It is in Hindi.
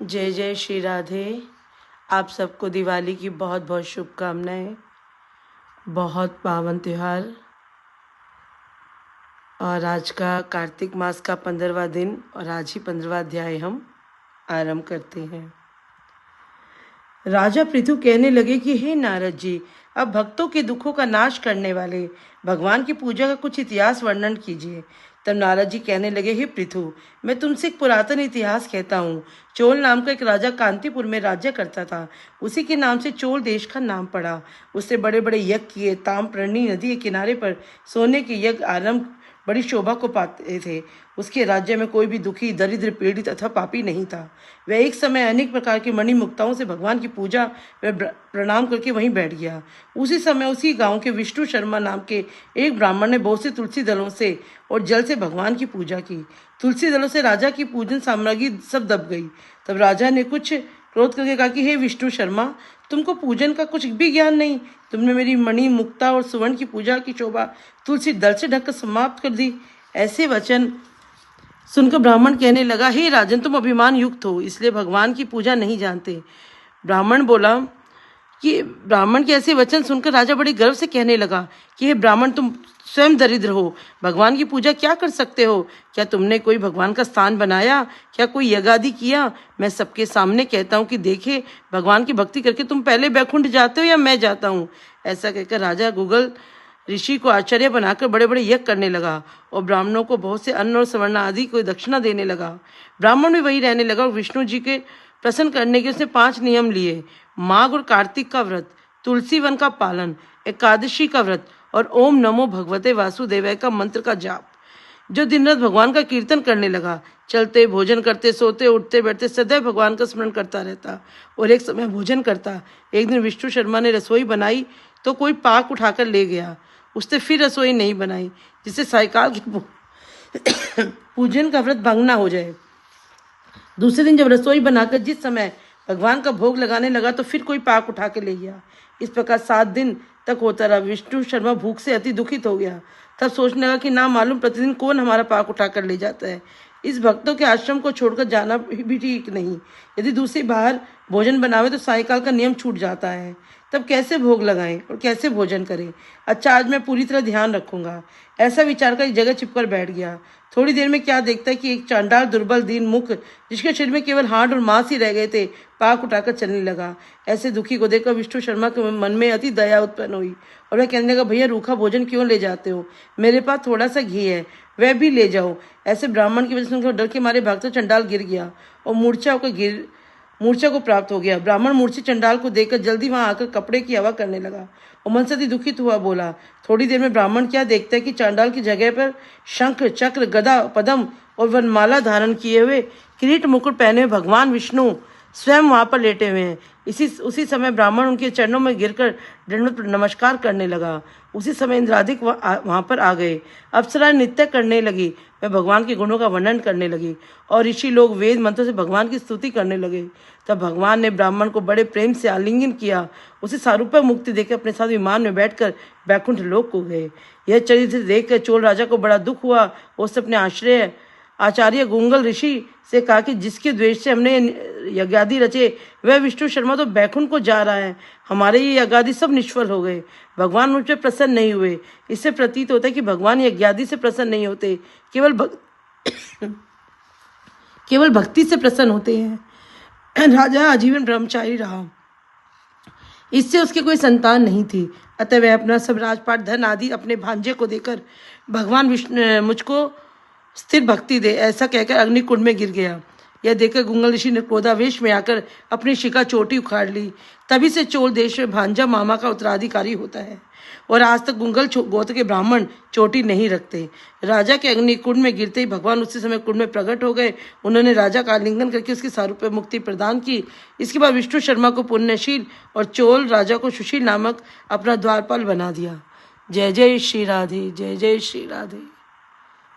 जय जय श्री राधे। आप सबको दिवाली की बहुत बहुत शुभकामनाएं। बहुत पावन त्यौहार और आज का कार्तिक मास का 15वां दिन और आज ही 15वां अध्याय हम आरंभ करते हैं। राजा पृथु कहने लगे कि हे नारद जी, अब भक्तों के दुखों का नाश करने वाले भगवान की पूजा का कुछ इतिहास वर्णन कीजिए। तब नारद जी कहने लगे, हे पृथु, मैं तुमसे एक पुरातन इतिहास कहता हूँ। चोल नाम का एक राजा कांतिपुर में राज्य करता था। उसी के नाम से चोल देश का नाम पड़ा। उसने बड़े बड़े यज्ञ किए। ताम्रपर्णी नदी के किनारे पर सोने के यज्ञ आरंभ बड़ी शोभा को पाते थे। उसके राज्य में कोई भी दुखी, दरिद्र, पीड़ित अथवा पापी नहीं था। वह एक समय अनेक प्रकार की मणि मुक्ताओं से भगवान की पूजा व प्रणाम करके वहीं बैठ गया। उसी समय उसी गांव के विष्णु शर्मा नाम के एक ब्राह्मण ने बहुत से तुलसी दलों से और जल से भगवान की पूजा की। तुलसी दलों से राजा की पूजन सामग्री सब दब गई। तब राजा ने कुछ क्रोध करके कहा कि हे विष्णु शर्मा, तुमको पूजन का कुछ भी ज्ञान नहीं। तुमने मेरी मणि मुक्ता और सुवर्ण की पूजा की शोभा तुलसी दल से ढककर समाप्त कर दी। ऐसे वचन सुनकर ब्राह्मण कहने लगा, हे राजन, तुम अभिमान युक्त हो, इसलिए भगवान की पूजा नहीं जानते। ब्राह्मण के ऐसे वचन सुनकर राजा बड़े गर्व से कहने लगा कि हे ब्राह्मण, तुम स्वयं दरिद्र हो, भगवान की पूजा क्या कर सकते हो? क्या तुमने कोई भगवान का स्थान बनाया? क्या कोई यज्ञ आदि किया? मैं सबके सामने कहता हूँ कि देखे, भगवान की भक्ति करके तुम पहले बैकुंठ जाते हो या मैं जाता हूँ? ऐसा कहकर राजा गुगल ऋषि को आचार्य बनाकर बड़े बड़े यज्ञ करने लगा और ब्राह्मणों को बहुत से अन्न और स्वर्ण आदि को दक्षिणा देने लगा। ब्राह्मण भी वही रहने लगा और विष्णु जी के प्रसन्न करने के उसने 5 नियम लिए। माघ और कार्तिक का व्रत, तुलसी वन का पालन, एकादशी का व्रत और ओम नमो भगवते वासुदेवाय का मंत्र का जाप। जो दिन रात भगवान का कीर्तन करने लगा, चलते, भोजन करते, सोते, उठते, बैठते सदैव भगवान का स्मरण करता रहता और एक समय भोजन करता। एक दिन विष्णु शर्मा ने रसोई बनाई तो कोई पाक उठाकर ले गया। उसने फिर रसोई नहीं बनाई, जिससे सायकाल के पूजन का व्रत भंग ना हो जाए। दूसरे दिन जब रसोई बनाकर जिस समय भगवान का भोग लगाने लगा तो फिर कोई पाक उठा के ले गया। इस प्रकार 7 दिन तक होता रहा। विष्णु शर्मा भूख से अति दुखित हो गया। तब सोचने लगा कि ना मालूम प्रतिदिन कौन हमारा पाक उठा कर ले जाता है। इस भक्तों के आश्रम को छोड़कर जाना भी ठीक नहीं। यदि दूसरी बार भोजन बनावे तो सायकाल का नियम छूट जाता है। तब कैसे भोग लगाएं और कैसे भोजन करें? अच्छा, आज मैं पूरी तरह ध्यान रखूंगा। ऐसा विचार कर एक जगह छिपकर बैठ गया। थोड़ी देर में क्या देखता है कि एक चांडाल, दुर्बल, दीन मुख, जिसके शरीर में केवल हाड़ और मांस ही रह गए थे, पाक उठाकर चलने लगा। ऐसे दुखी को देखकर विष्णु शर्मा के मन में अति दया उत्पन्न हुई और वह कहने लगा, भैया, रूखा भोजन क्यों ले जाते हो? मेरे पास थोड़ा सा घी है, वह भी ले जाओ। ऐसे ब्राह्मण की वजह से उनके डर के मारे भागकर चंडाल गिर गया और मूर्छा को प्राप्त हो गया। ब्राह्मण मूर्छित चंडाल को देखकर जल्दी वहां आकर कपड़े की हवा करने लगा और मन से अति दुखित हुआ बोला। थोड़ी देर में ब्राह्मण क्या देखता है कि चांडाल की जगह पर शंख, चक्र, गदा, पद्म और वनमाला धारण किए हुए, किरीट मुकुट पहने हुए भगवान विष्णु स्वयं वहां पर लेटे हुए हैं। उसी समय ब्राह्मण उनके चरणों में गिरकर दंडवत नमस्कार करने लगा। उसी समय इंद्रादिक वहां पर आ गए। अप्सरा नृत्य करने लगी। वह भगवान के गुणों का वर्णन करने लगी और ऋषि लोग वेद मंत्रों से भगवान की स्तुति करने लगे। तब भगवान ने ब्राह्मण को बड़े प्रेम से आलिंगन किया। उसे सारूप्य मुक्ति देकर अपने साथ विमान में बैठकर बैकुंठ लोक को गए। यह चरित्र देखकर चोल राजा को बड़ा दुख हुआ। उसने अपने आचार्य गुंगल ऋषि से कहा कि जिसके द्वेष से हमने यज्ञादि रचे, वह विष्णु शर्मा तो बैकुंठ को जा रहा है। हमारे ये यज्ञादि सब निष्फल हो गए। भगवान मुझ पर प्रसन्न नहीं हुए। इससे प्रतीत होता है कि भगवान यज्ञादि से प्रसन्न नहीं होते, केवल भक्ति से प्रसन्न होते हैं। राजा आजीवन ब्रह्मचारी रहा। इससे उसके कोई संतान नहीं थी। अतः वह अपना सब राजपाट, धन आदि अपने भांजे को देकर भगवान विष्णु मुझको स्थिर भक्ति दे, ऐसा कहकर अग्निकुंड में गिर गया। यह देखकर गुंगल ऋषि ने क्रोधावेश में आकर अपनी शिखा चोटी उखाड़ ली। तभी से चोल देश में भांजा मामा का उत्तराधिकारी होता है और आज तक गुंगल गोत्र के ब्राह्मण चोटी नहीं रखते। राजा के अग्निकुंड में गिरते ही भगवान उसी समय कुंड में प्रकट हो गए। उन्होंने राजा का आलिंगन करके उसकी सारूप्य मुक्ति प्रदान की। इसके बाद विष्णु शर्मा को पुण्यशील और चोल राजा को सुशील नामक अपना द्वारपाल बना दिया। जय जय श्री राधे, जय जय श्री राधे।